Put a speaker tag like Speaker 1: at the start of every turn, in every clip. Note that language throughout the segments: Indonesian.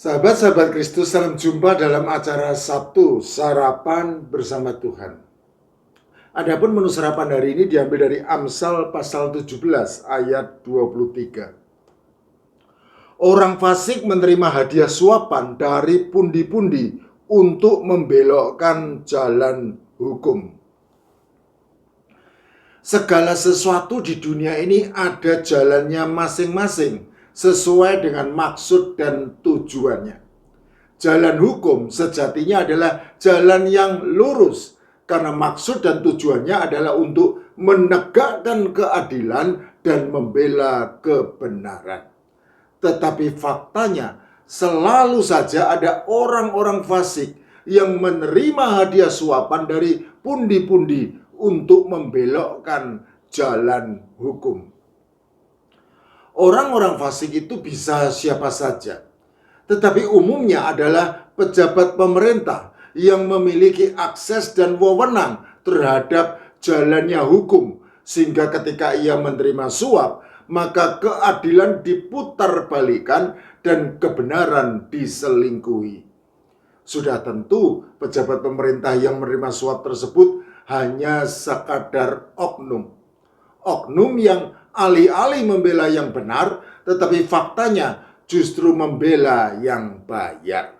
Speaker 1: Sahabat-sahabat Kristus, salam jumpa dalam acara Sabtu Sarapan Bersama Tuhan. Adapun menu sarapan hari ini diambil dari Amsal pasal 17 ayat 23. Orang fasik menerima hadiah suapan dari pundi-pundi untuk membelokkan jalan hukum. Segala sesuatu di dunia ini ada jalannya masing-masing sesuai dengan maksud dan tujuannya. Jalan hukum sejatinya adalah jalan yang lurus karena maksud dan tujuannya adalah untuk menegakkan keadilan dan membela kebenaran. Tetapi faktanya selalu saja ada orang-orang fasik yang menerima hadiah suapan dari pundi-pundi untuk membelokkan jalan hukum. Orang-orang fasik itu bisa siapa saja, tetapi umumnya adalah pejabat pemerintah yang memiliki akses dan wewenang terhadap jalannya hukum, sehingga ketika ia menerima suap, maka keadilan diputarbalikkan dan kebenaran diselingkuhi. Sudah tentu pejabat pemerintah yang menerima suap tersebut hanya sekadar oknum. Oknum yang alih-alih membela yang benar, tetapi faktanya justru membela yang bayar.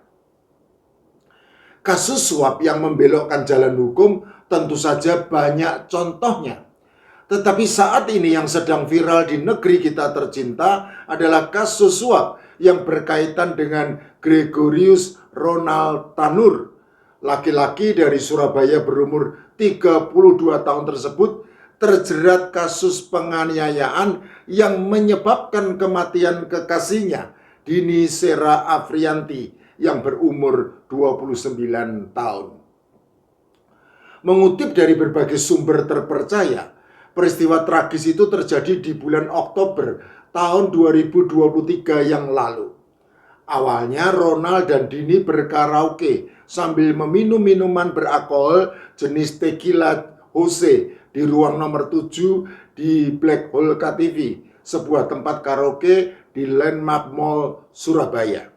Speaker 1: Kasus suap yang membelokkan jalan hukum tentu saja banyak contohnya. Tetapi saat ini yang sedang viral di negeri kita tercinta adalah kasus suap yang berkaitan dengan Gregorius Ronald Tanur. Laki-laki dari Surabaya berumur 32 tahun tersebut terjerat kasus penganiayaan yang menyebabkan kematian kekasihnya, Dini Sera Afrianti, yang berumur 29 tahun. Mengutip dari berbagai sumber terpercaya, peristiwa tragis itu terjadi di bulan Oktober tahun 2023 yang lalu. Awalnya Ronald dan Dini berkaraoke sambil meminum minuman beralkohol jenis tequila Jose di ruang nomor 7 di Black Hole KTV, sebuah tempat karaoke di Landmark Mall, Surabaya.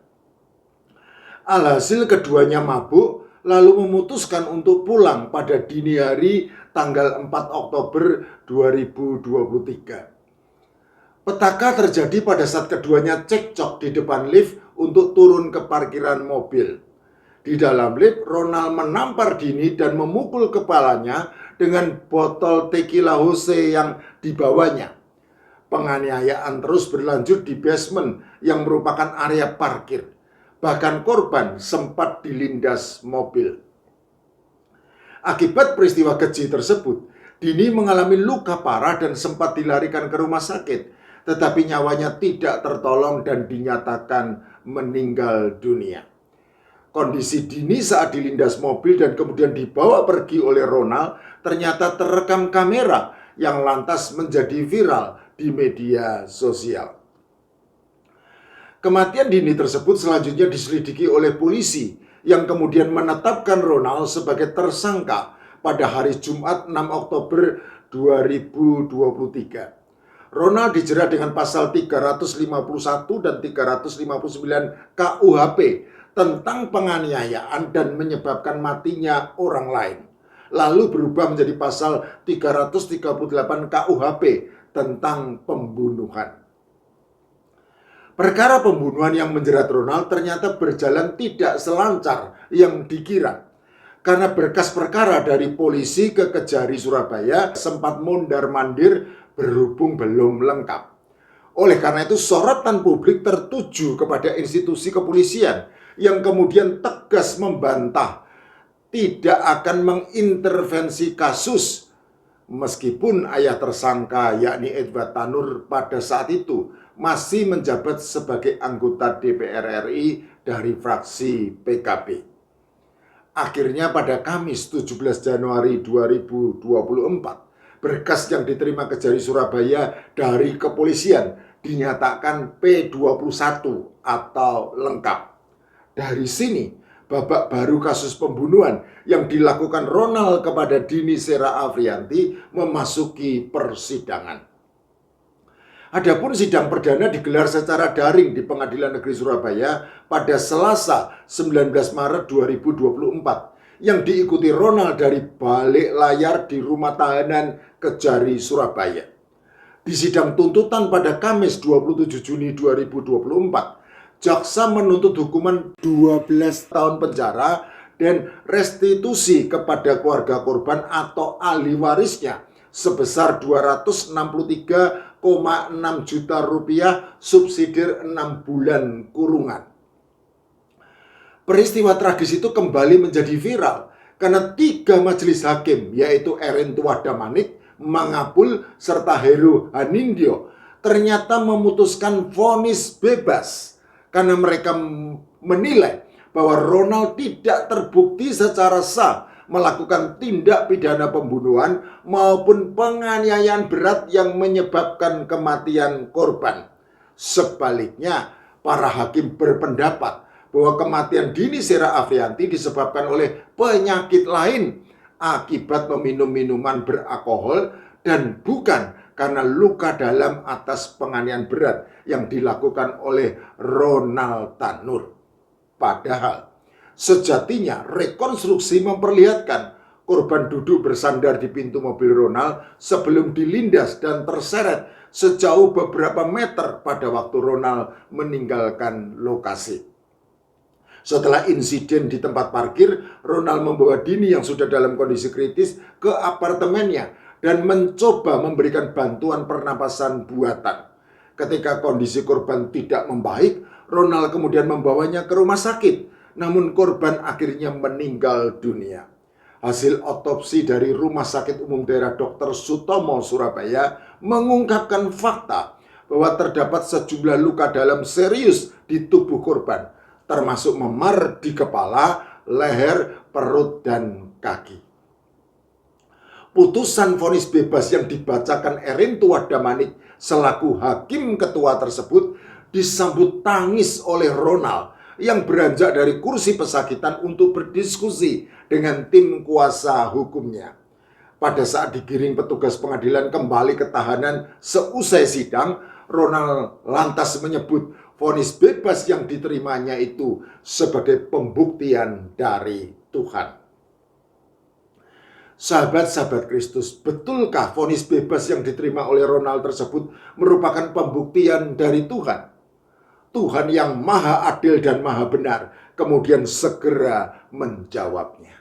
Speaker 1: Alhasil keduanya mabuk lalu memutuskan untuk pulang pada dini hari tanggal 4 Oktober 2023. Petaka terjadi pada saat keduanya cekcok di depan lift untuk turun ke parkiran mobil. Di dalam lift, Ronald menampar Dini dan memukul kepalanya dengan botol tequila Jose yang dibawanya. Penganiayaan terus berlanjut di basement yang merupakan area parkir. Bahkan korban sempat dilindas mobil. Akibat peristiwa keji tersebut, Dini mengalami luka parah dan sempat dilarikan ke rumah sakit, tetapi nyawanya tidak tertolong dan dinyatakan meninggal dunia. Kondisi Dini saat dilindas mobil dan kemudian dibawa pergi oleh Ronald ternyata terekam kamera yang lantas menjadi viral di media sosial. Kematian Dini tersebut selanjutnya diselidiki oleh polisi yang kemudian menetapkan Ronald sebagai tersangka pada hari Jumat 6 Oktober 2023. Ronald dijerat dengan pasal 351 dan 359 KUHP tentang penganiayaan dan menyebabkan matinya orang lain. Lalu berubah menjadi pasal 338 KUHP tentang pembunuhan. Perkara pembunuhan yang menjerat Ronald ternyata berjalan tidak selancar yang dikira. Karena berkas perkara dari polisi ke Kejari Surabaya sempat mondar-mandir berhubung belum lengkap. Oleh karena itu sorotan publik tertuju kepada institusi kepolisian yang kemudian tegas membantah tidak akan mengintervensi kasus, meskipun ayah tersangka yakni Edward Tanur pada saat itu masih menjabat sebagai anggota DPR RI dari fraksi PKB. Akhirnya pada Kamis 17 Januari 2024, berkas yang diterima Kejari Surabaya dari kepolisian dinyatakan P21 atau lengkap. Dari sini, babak baru kasus pembunuhan yang dilakukan Ronald kepada Dini Sera Afrianti memasuki persidangan. Adapun sidang perdana digelar secara daring di Pengadilan Negeri Surabaya pada Selasa 19 Maret 2024 yang diikuti Ronald dari balik layar di rumah tahanan Kejari Surabaya. Di sidang tuntutan pada Kamis 27 Juni 2024, jaksa menuntut hukuman 12 tahun penjara dan restitusi kepada keluarga korban atau ahli warisnya sebesar 263,6 juta rupiah subsidiar 6 bulan kurungan. Peristiwa tragis itu kembali menjadi viral karena 3 majelis hakim, yaitu Erintu Wadamanik, Mangapul, serta Heru Hanindyo ternyata memutuskan vonis bebas karena mereka menilai bahwa Ronald tidak terbukti secara sah melakukan tindak pidana pembunuhan maupun penganiayaan berat yang menyebabkan kematian korban. Sebaliknya, para hakim berpendapat bahwa kematian Dini Sera Afrianti disebabkan oleh penyakit lain akibat meminum minuman beralkohol dan bukan karena luka dalam atas penganiayaan berat yang dilakukan oleh Ronald Tanur. Padahal sejatinya rekonstruksi memperlihatkan korban duduk bersandar di pintu mobil Ronald sebelum dilindas dan terseret sejauh beberapa meter pada waktu Ronald meninggalkan lokasi. Setelah insiden di tempat parkir, Ronald membawa Dini yang sudah dalam kondisi kritis ke apartemennya dan mencoba memberikan bantuan pernapasan buatan. Ketika kondisi korban tidak membaik, Ronald kemudian membawanya ke rumah sakit, namun korban akhirnya meninggal dunia. Hasil otopsi dari Rumah Sakit Umum Daerah Dr. Sutomo Surabaya mengungkapkan fakta bahwa terdapat sejumlah luka dalam serius di tubuh korban, termasuk memar di kepala, leher, perut, dan kaki. Putusan vonis bebas yang dibacakan Erintu Wadamanik selaku hakim ketua tersebut disambut tangis oleh Ronald yang beranjak dari kursi pesakitan untuk berdiskusi dengan tim kuasa hukumnya. Pada saat digiring petugas pengadilan kembali ke tahanan seusai sidang, Ronald lantas menyebut vonis bebas yang diterimanya itu sebagai pembuktian dari Tuhan. Sahabat-sahabat Kristus, betulkah vonis bebas yang diterima oleh Ronald tersebut merupakan pembuktian dari Tuhan? Tuhan yang maha adil dan maha benar kemudian segera menjawabnya.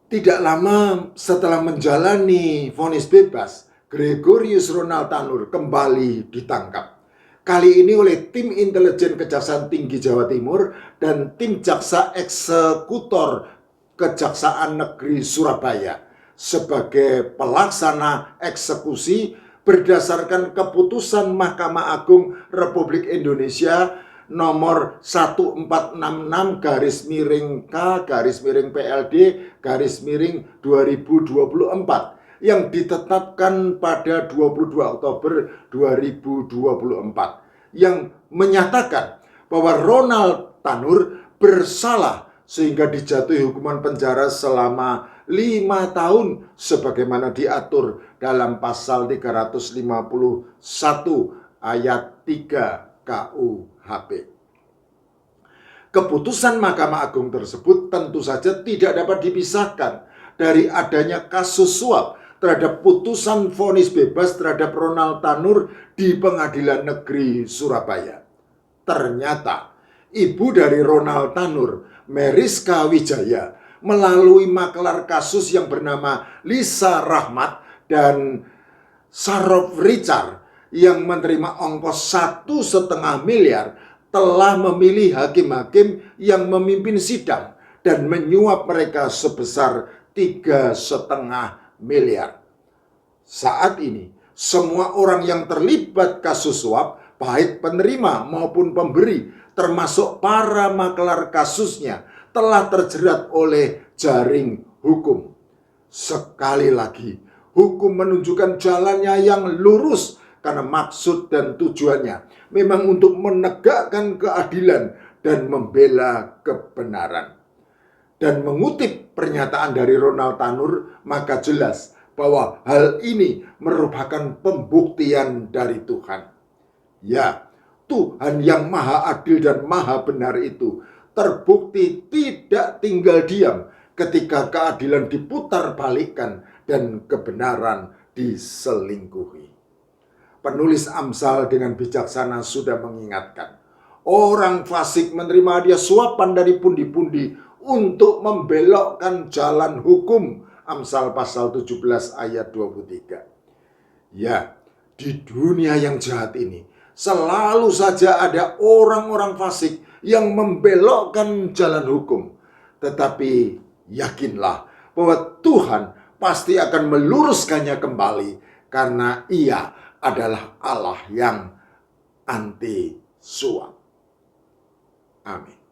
Speaker 1: Tidak lama setelah menjalani vonis bebas, Gregorius Ronald Tanur kembali ditangkap. Kali ini oleh tim intelijen Kejaksaan Tinggi Jawa Timur dan tim jaksa eksekutor Kejaksaan Negeri Surabaya sebagai pelaksana eksekusi berdasarkan keputusan Mahkamah Agung Republik Indonesia nomor 1466/K/PLD/2024 yang ditetapkan pada 22 Oktober 2024 yang menyatakan bahwa Ronald Tanur bersalah sehingga dijatuhi hukuman penjara selama 5 tahun sebagaimana diatur dalam pasal 351 ayat 3 KUHP. Keputusan Mahkamah Agung tersebut tentu saja tidak dapat dipisahkan dari adanya kasus suap terhadap putusan vonis bebas terhadap Ronald Tanur di Pengadilan Negeri Surabaya. Ternyata ibu dari Ronald Tanur, Meriska Wijaya, melalui makelar kasus yang bernama Lisa Rahmat dan Sarof Richard yang menerima ongkos 1,5 miliar telah memilih hakim-hakim yang memimpin sidang dan menyuap mereka sebesar 3,5 miliar. Saat ini, semua orang yang terlibat kasus suap, baik penerima maupun pemberi, termasuk para makelar kasusnya, telah terjerat oleh jaring hukum. Sekali lagi, hukum menunjukkan jalannya yang lurus karena maksud dan tujuannya memang untuk menegakkan keadilan dan membela kebenaran. Dan mengutip pernyataan dari Ronald Tanur, maka jelas bahwa hal ini merupakan pembuktian dari Tuhan. Ya, Tuhan yang maha adil dan maha benar itu terbukti tidak tinggal diam ketika keadilan diputarbalikkan dan kebenaran diselingkuhi. Penulis Amsal dengan bijaksana sudah mengingatkan, orang fasik menerima hadiah suapan dari pundi-pundi untuk membelokkan jalan hukum. Amsal pasal 17 ayat 23. Ya, di dunia yang jahat ini selalu saja ada orang-orang fasik yang membelokkan jalan hukum. Tetapi yakinlah bahwa Tuhan pasti akan meluruskannya kembali karena Ia adalah Allah yang anti suap. Amin.